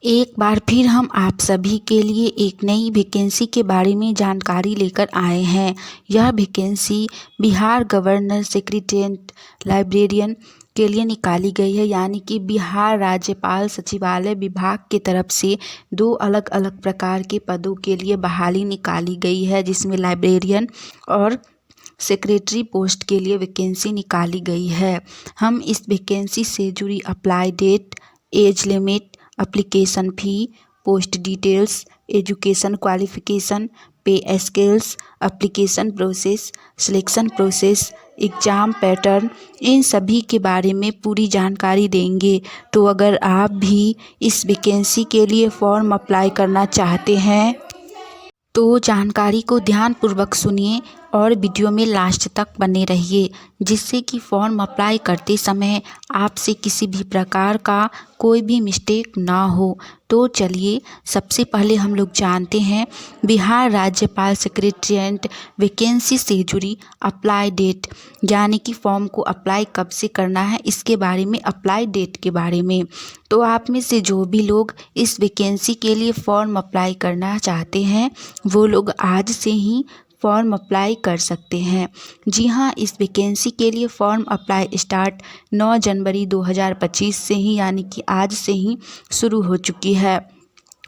एक बार फिर हम आप सभी के लिए एक नई वैकेंसी के बारे में जानकारी लेकर आए हैं। यह vacancy Bihar governor secretariat librarian के लिए निकाली गई है, यानी कि बिहार राज्यपाल सचिवालय विभाग की तरफ से दो अलग अलग प्रकार के पदों के लिए बहाली निकाली गई है, जिसमें लाइब्रेरियन और सेक्रेटरी पोस्ट के लिए वैकेंसी निकाली गई है। हम इस वैकेंसी से जुड़ी apply date, age limit, application fee, post details, education qualification, pay scales, application process, selection process, exam pattern, इन सभी के बारे में पूरी जानकारी देंगे। तो अगर आप भी इस वैकेंसी के लिए फॉर्म अप्लाई करना चाहते हैं तो जानकारी को ध्यानपूर्वक सुनिए और वीडियो में लास्ट तक बने रहिए, जिससे कि फॉर्म अप्लाई करते समय आपसे किसी भी प्रकार का कोई भी मिस्टेक ना हो। तो चलिए सबसे पहले हम लोग जानते हैं बिहार राज्यपाल सेक्रेटेरिएट वैकेंसी से जुड़ी अप्लाई डेट, यानी कि फॉर्म को अप्लाई कब से करना है इसके बारे में, अप्लाई डेट के बारे में। तो आप में से जो भी लोग इस वैकेंसी के लिए फॉर्म अप्लाई करना चाहते हैं वो लोग आज से ही फॉर्म अप्लाई कर सकते हैं। जी हाँ, इस वैकेंसी के लिए फॉर्म अप्लाई स्टार्ट 9 जनवरी 2025 से ही, यानी कि आज से ही शुरू हो चुकी है।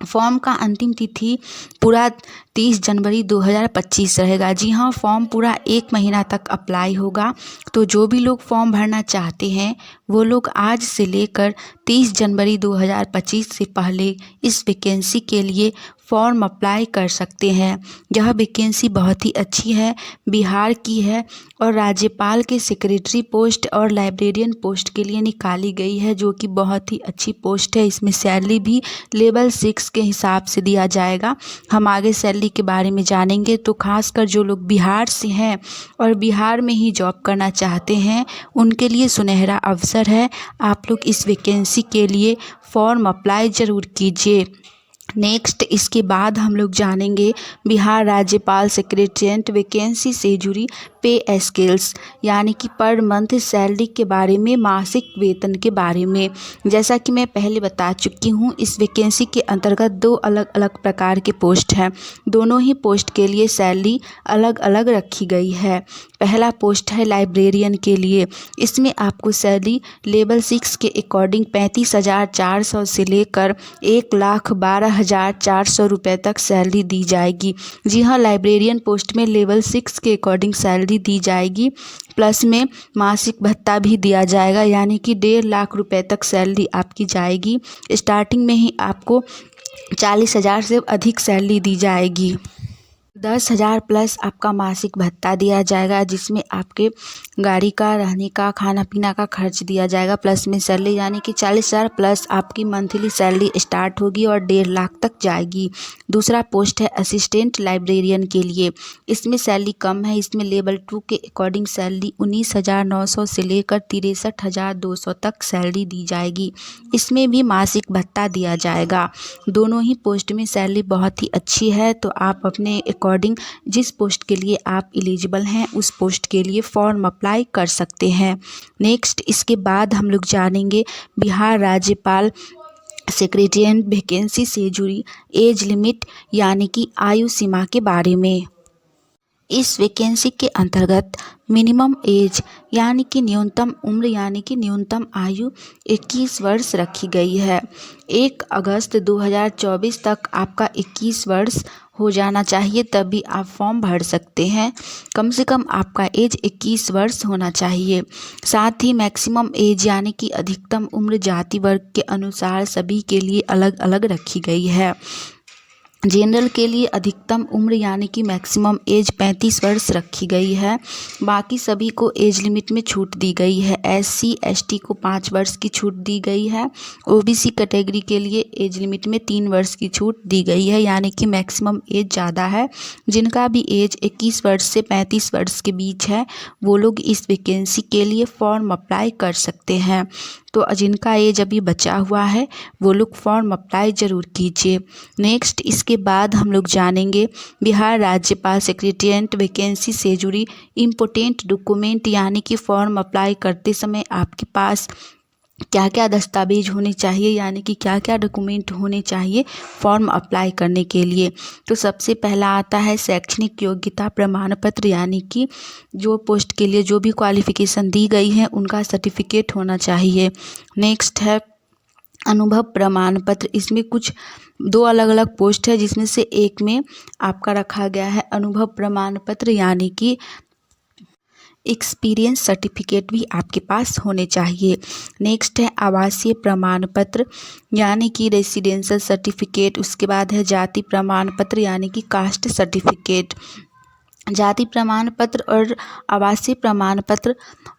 फॉर्म का अंतिम तिथि पूरा 30 जनवरी 2025 रहेगा। जी हाँ, फॉर्म पूरा 1 महीना तक अप्लाई होगा। तो जो भी लोग फॉर्म भरना चाहते हैं वो लोग आज से लेकर 30 जनवरी 2025 से पहले इस वैकेंसी के लिए फॉर्म अप्लाई कर सकते हैं। यह वैकेंसी बहुत ही अच्छी है, बिहार की है और राज्यपाल के सेक्रेटरी पोस्ट और लाइब्रेरियन पोस्ट के लिए निकाली गई है, जो कि बहुत ही अच्छी पोस्ट है। इसमें सैलरी भी लेवल 6 के हिसाब से दिया जाएगा। हम आगे सैलरी के बारे में जानेंगे। तो खासकर जो लोग बिहार से हैं और बिहार में ही जॉब करना चाहते हैं उनके लिए सुनहरा अवसर है। आप लोग इस वैकेंसी के लिए फॉर्म अप्लाई ज़रूर कीजिए। नेक्स्ट, इसके बाद हम लोग जानेंगे बिहार राज्यपाल सेक्रेटेरिएट वैकेंसी से जुड़ी पे स्केल्स, यानी कि पर मंथ सैलरी के बारे में, मासिक वेतन के बारे में। जैसा कि मैं पहले बता चुकी हूँ, इस वैकेंसी के अंतर्गत दो अलग अलग प्रकार के पोस्ट हैं। दोनों ही पोस्ट के लिए सैलरी अलग अलग रखी गई है। पहला पोस्ट है लाइब्रेरियन के लिए। इसमें आपको सैलरी लेवल 6 के अकॉर्डिंग 35,400 से लेकर 1,12,400 रुपये तक सैलरी दी जाएगी। जी हाँ, लाइब्रेरियन पोस्ट में लेवल 6 के अकॉर्डिंग सैलरी दी जाएगी, प्लस में मासिक भत्ता भी दिया जाएगा, यानी कि 1.5 लाख रुपए तक सैलरी आपकी जाएगी। स्टार्टिंग में ही आपको 40,000 से अधिक सैलरी दी जाएगी। 10,000 प्लस आपका मासिक भत्ता दिया जाएगा, जिसमें आपके गाड़ी का, रहने का, खाना पीना का खर्च दिया जाएगा, प्लस में सैलरी, यानी कि 40,000 प्लस आपकी मंथली सैलरी स्टार्ट होगी और 1.5 लाख तक जाएगी। दूसरा पोस्ट है असिस्टेंट लाइब्रेरियन के लिए। इसमें सैलरी कम है। इसमें लेवल 2 के अकॉर्डिंग सैलरी 19,900 से लेकर 63,200 तक सैलरी दी जाएगी। इसमें भी मासिक भत्ता दिया जाएगा। दोनों ही पोस्ट में सैलरी बहुत ही अच्छी है। तो आप अपने अकॉर्डिंग जिस पोस्ट के लिए आप एलिजिबल हैं उस पोस्ट के लिए फॉर्म अप्लाई कर सकते हैं। नेक्स्ट, इसके बाद हम लोग जानेंगे बिहार राज्यपाल सेक्रेटेरिएट वैकेंसी से जुड़ी एज लिमिट, यानी कि आयु सीमा के बारे में। इस वैकेंसी के अंतर्गत मिनिमम एज, यानी कि न्यूनतम उम्र, यानी कि न्यूनतम आयु 21 वर्ष रखी गई है। 1 अगस्त 2024 तक आपका 21 वर्ष हो जाना चाहिए, तभी आप फॉर्म भर सकते हैं। कम से कम आपका एज 21 वर्ष होना चाहिए। साथ ही मैक्सिमम एज, यानी कि अधिकतम उम्र जाति वर्ग के अनुसार सभी के लिए अलग अलग रखी गई है। जनरल के लिए अधिकतम उम्र, यानी कि मैक्सिमम एज 35 वर्ष रखी गई है। बाकी सभी को एज लिमिट में छूट दी गई है। SC ST को 5 वर्ष की छूट दी गई है। OBC कैटेगरी के लिए एज लिमिट में 3 वर्ष की छूट दी गई है, यानी कि मैक्सिमम एज ज़्यादा है। जिनका भी एज 21 वर्ष से 35 वर्ष के बीच है वो लोग इस वैकेंसी के लिए फॉर्म अप्लाई कर सकते हैं। तो जिनका एज अभी बचा हुआ है वो लोग फॉर्म अप्लाई ज़रूर कीजिए। नेक्स्ट, इसके बाद हम लोग जानेंगे बिहार राज्यपाल सेक्रेटेरिएट वैकेंसी से जुड़ी इम्पोर्टेंट डॉक्यूमेंट, यानी कि फॉर्म अप्लाई करते समय आपके पास क्या क्या दस्तावेज होने चाहिए, यानी कि क्या क्या डॉक्यूमेंट होने चाहिए फॉर्म अप्लाई करने के लिए। तो सबसे पहला आता है शैक्षणिक योग्यता प्रमाण पत्र, यानी कि जो पोस्ट के लिए जो भी क्वालिफ़िकेशन दी गई है उनका सर्टिफिकेट होना चाहिए। नेक्स्ट है अनुभव प्रमाण पत्र। इसमें कुछ 2 अलग अलग पोस्ट है, जिसमें से एक में आपका रखा गया है अनुभव प्रमाण पत्र, यानी कि एक्सपीरियंस सर्टिफिकेट भी आपके पास होने चाहिए। नेक्स्ट है आवासीय प्रमाण पत्र, यानी कि रेसिडेंशियल सर्टिफिकेट। उसके बाद है जाति प्रमाण पत्र, यानी कि कास्ट सर्टिफिकेट। जाति प्रमाण पत्र और आवासीय प्रमाण पत्र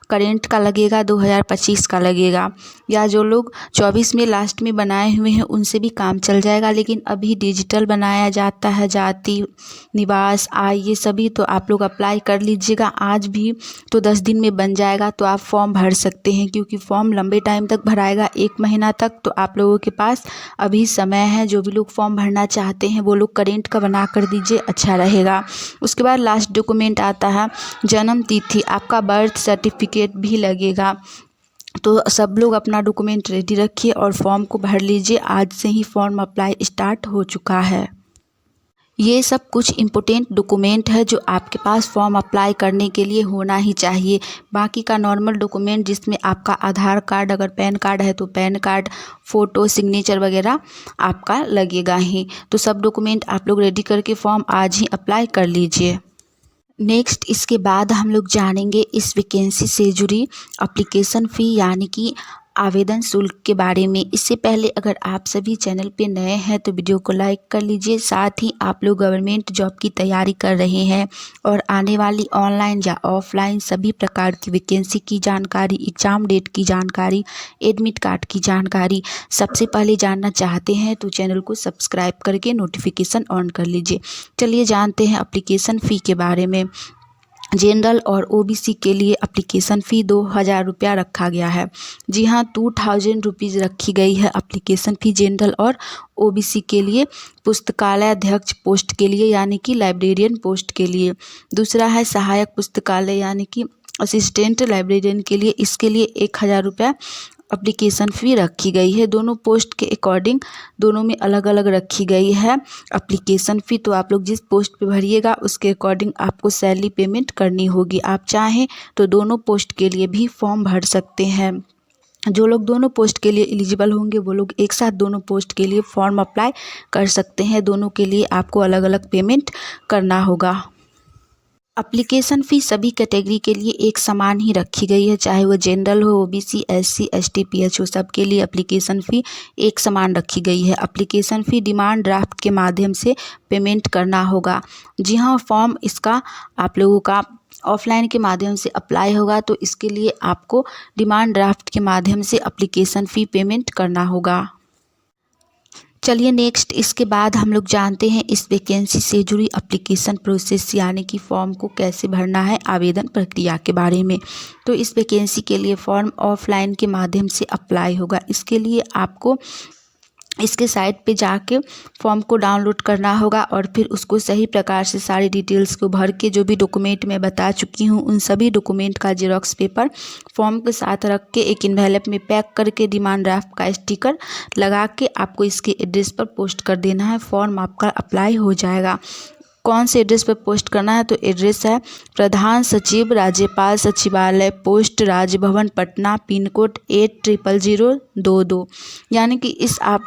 करेंट का लगेगा, 2025 का लगेगा, या जो लोग 24 में लास्ट में बनाए हुए हैं उनसे भी काम चल जाएगा। लेकिन अभी डिजिटल बनाया जाता है जाति, निवास, आय, ये सभी, तो आप लोग अप्लाई कर लीजिएगा। आज भी तो 10 दिन में बन जाएगा, तो आप फॉर्म भर सकते हैं, क्योंकि फॉर्म लंबे टाइम तक भराएगा, 1 महीना तक। तो आप लोगों के पास अभी समय है। जो भी लोग फॉर्म भरना चाहते हैं वो लोग करेंट का बना कर दीजिए, अच्छा रहेगा। उसके बाद लास्ट डॉक्यूमेंट आता है जन्म तिथि, आपका बर्थ सर्टिफिकेट भी लगेगा। तो सब लोग अपना डॉक्यूमेंट रेडी रखिए और फॉर्म को भर लीजिए। आज से ही फॉर्म अप्लाई स्टार्ट हो चुका है। ये सब कुछ इम्पोर्टेंट डॉक्यूमेंट है जो आपके पास फॉर्म अप्लाई करने के लिए होना ही चाहिए। बाकी का नॉर्मल डॉक्यूमेंट, जिसमें आपका आधार कार्ड, अगर पैन कार्ड है तो पैन कार्ड, फ़ोटो, सिग्नेचर वगैरह आपका लगेगा ही। तो सब डॉक्यूमेंट आप लोग रेडी करके फॉर्म आज ही अप्लाई कर लीजिए। नेक्स्ट इसके बाद हम लोग जानेंगे इस वैकेंसी से जुड़ी एप्लीकेशन फ़ी, यानी कि आवेदन शुल्क के बारे में। इससे पहले अगर आप सभी चैनल पे नए हैं तो वीडियो को लाइक कर लीजिए। साथ ही आप लोग गवर्नमेंट जॉब की तैयारी कर रहे हैं और आने वाली ऑनलाइन या ऑफलाइन सभी प्रकार की वैकेंसी की जानकारी, एग्ज़ाम डेट की जानकारी, एडमिट कार्ड की जानकारी सबसे पहले जानना चाहते हैं तो चैनल को सब्सक्राइब करके नोटिफिकेशन ऑन कर लीजिए। चलिए जानते हैं एप्लीकेशन फ़ी के बारे में। जनरल और ओबीसी के लिए एप्लीकेशन फ़ी 2000 रुपया रखा गया है। जी हाँ, 2000 रुपीज़ रखी गई है एप्लीकेशन फ़ी जनरल और ओबीसी के लिए। पुस्तकालय अध्यक्ष पोस्ट के लिए, यानी कि लाइब्रेरियन पोस्ट के लिए। दूसरा है सहायक पुस्तकालय, यानी कि असिस्टेंट लाइब्रेरियन के लिए। इसके लिए 1000 रुपया एप्लीकेशन फ़ी रखी गई है। दोनों पोस्ट के अकॉर्डिंग दोनों में अलग अलग रखी गई है एप्लीकेशन फ़ी। तो आप लोग जिस पोस्ट पे भरिएगा उसके अकॉर्डिंग आपको सैलरी पेमेंट करनी होगी। आप चाहें तो दोनों पोस्ट के लिए भी फॉर्म भर सकते हैं। जो लोग दोनों पोस्ट के लिए एलिजिबल होंगे वो लोग एक साथ दोनों पोस्ट के लिए फॉर्म अप्लाई कर सकते हैं। दोनों के लिए आपको अलग अलग पेमेंट करना होगा। एप्लीकेशन फ़ी सभी कैटेगरी के लिए एक समान ही रखी गई है, चाहे वो जनरल हो, ओबीसी, एससी, एसटी, पीएच हो, सबके लिए एप्लीकेशन फ़ी एक समान रखी गई है। एप्लीकेशन फ़ी डिमांड ड्राफ्ट के माध्यम से पेमेंट करना होगा। जी हाँ, फॉर्म इसका आप लोगों का ऑफलाइन के माध्यम से अप्लाई होगा, तो इसके लिए आपको डिमांड ड्राफ्ट के माध्यम से एप्लीकेशन फ़ी पेमेंट करना होगा। चलिए नेक्स्ट इसके बाद हम लोग जानते हैं इस वैकेंसी से जुड़ी एप्लीकेशन प्रोसेस, यानी कि फॉर्म को कैसे भरना है, आवेदन प्रक्रिया के बारे में। तो इस वैकेंसी के लिए फॉर्म ऑफलाइन के माध्यम से अप्लाई होगा। इसके लिए आपको इसके साइट पे जाके फॉर्म को डाउनलोड करना होगा और फिर उसको सही प्रकार से सारी डिटेल्स को भर के, जो भी डॉक्यूमेंट मैं बता चुकी हूँ उन सभी डॉक्यूमेंट का जेरॉक्स पेपर फॉर्म के साथ रख के एक एनवेलप में पैक करके डिमांड ड्राफ्ट का स्टिकर लगा के आपको इसके एड्रेस पर पोस्ट कर देना है। फॉर्म आपका अप्लाई हो जाएगा। कौन से एड्रेस पर पोस्ट करना है, तो एड्रेस है प्रधान सचिव राज्यपाल सचिवालय, post Raj Bhavan Patna, pin code 800022। यानी कि इस आप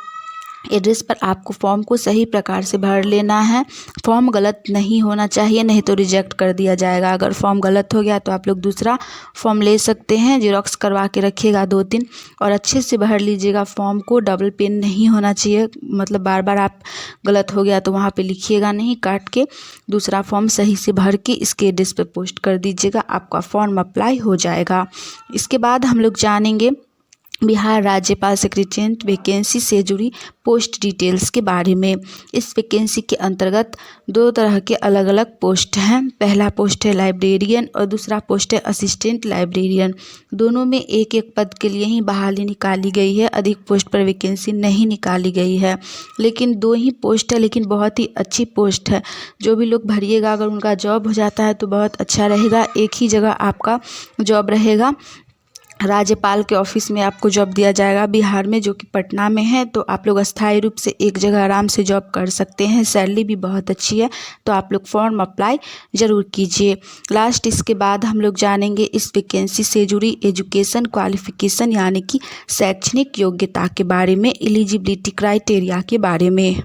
एड्रेस पर आपको फॉर्म को सही प्रकार से भर लेना है। फॉर्म गलत नहीं होना चाहिए, नहीं तो रिजेक्ट कर दिया जाएगा। अगर फॉर्म गलत हो गया तो आप लोग दूसरा फॉर्म ले सकते हैं, जेरॉक्स करवा के रखिएगा 2-3 और अच्छे से भर लीजिएगा। फॉर्म को डबल पेन नहीं होना चाहिए, मतलब बार बार आप गलत हो गया तो वहाँ पे लिखिएगा नहीं, काट के दूसरा फॉर्म सही से भर के इसके एड्रेस पर पोस्ट कर दीजिएगा, आपका फॉर्म अप्लाई हो जाएगा। इसके बाद हम लोग जानेंगे बिहार राज्यपाल सेक्रेटेरिएट वैकेंसी से जुड़ी पोस्ट डिटेल्स के बारे में। इस वैकेंसी के अंतर्गत 2 तरह के अलग अलग पोस्ट हैं। पहला पोस्ट है लाइब्रेरियन और दूसरा पोस्ट है असिस्टेंट लाइब्रेरियन। दोनों में एक एक पद के लिए ही बहाली निकाली गई है, अधिक पोस्ट पर वैकेंसी नहीं निकाली गई है। लेकिन 2 ही पोस्ट है, लेकिन बहुत ही अच्छी पोस्ट है। जो भी लोग भरिएगा अगर उनका जॉब हो जाता है तो बहुत अच्छा रहेगा, एक ही जगह आपका जॉब रहेगा। राज्यपाल के ऑफिस में आपको जॉब दिया जाएगा बिहार में, जो कि पटना में है। तो आप लोग अस्थायी रूप से एक जगह आराम से जॉब कर सकते हैं। सैलरी भी बहुत अच्छी है, तो आप लोग फॉर्म अप्लाई ज़रूर कीजिए। लास्ट इसके बाद हम लोग जानेंगे इस वैकेंसी से जुड़ी एजुकेशन क्वालिफिकेशन यानी कि शैक्षणिक योग्यता के बारे में, एलिजिबिलिटी क्राइटेरिया के बारे में।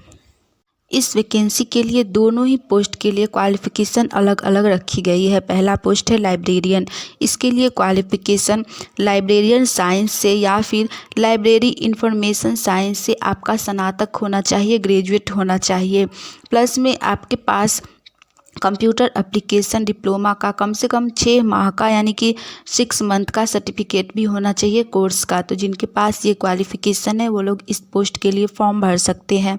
इस वैकेंसी के लिए दोनों ही पोस्ट के लिए क्वालिफ़िकेशन अलग अलग रखी गई है। पहला पोस्ट है लाइब्रेरियन। इसके लिए क्वालिफ़िकेशन लाइब्रेरियन साइंस से या फिर लाइब्रेरी इंफॉर्मेशन साइंस से आपका स्नातक होना चाहिए, ग्रेजुएट होना चाहिए। प्लस में आपके पास कंप्यूटर एप्लीकेशन डिप्लोमा का कम से कम 6 माह का यानी कि 6 मंथ का सर्टिफिकेट भी होना चाहिए कोर्स का। तो जिनके पास ये क्वालिफ़िकेशन है वो लोग इस पोस्ट के लिए फॉर्म भर सकते हैं।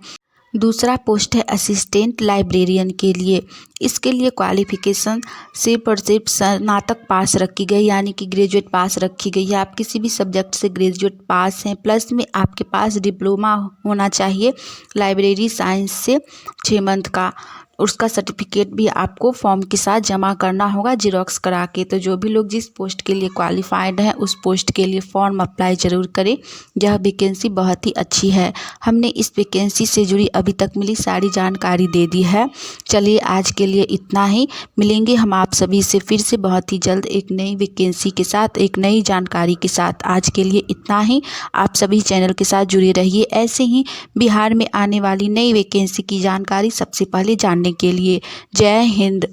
दूसरा पोस्ट है असिस्टेंट लाइब्रेरियन के लिए। इसके लिए क्वालिफ़िकेशन सिर्फ और सिर्फ स्नातक पास रखी गई यानी कि ग्रेजुएट पास रखी गई है। आप किसी भी सब्जेक्ट से ग्रेजुएट पास हैं, प्लस में आपके पास डिप्लोमा होना चाहिए लाइब्रेरी साइंस से 6 मंथ का। उसका सर्टिफिकेट भी आपको फॉर्म के साथ जमा करना होगा जिरॉक्स करा के। तो जो भी लोग जिस पोस्ट के लिए क्वालिफाइड हैं उस पोस्ट के लिए फॉर्म अप्लाई ज़रूर करें। यह वैकेंसी बहुत ही अच्छी है। हमने इस वैकेंसी से जुड़ी अभी तक मिली सारी जानकारी दे दी है। चलिए आज के लिए इतना ही। मिलेंगे हम आप सभी से फिर से बहुत ही जल्द एक नई वैकेंसी के साथ, एक नई जानकारी के साथ। आज के लिए इतना ही। आप सभी चैनल के साथ जुड़े रहिए। ऐसे ही बिहार में आने वाली नई वैकेंसी की जानकारी सबसे पहले जानने के लिए। जय हिंद।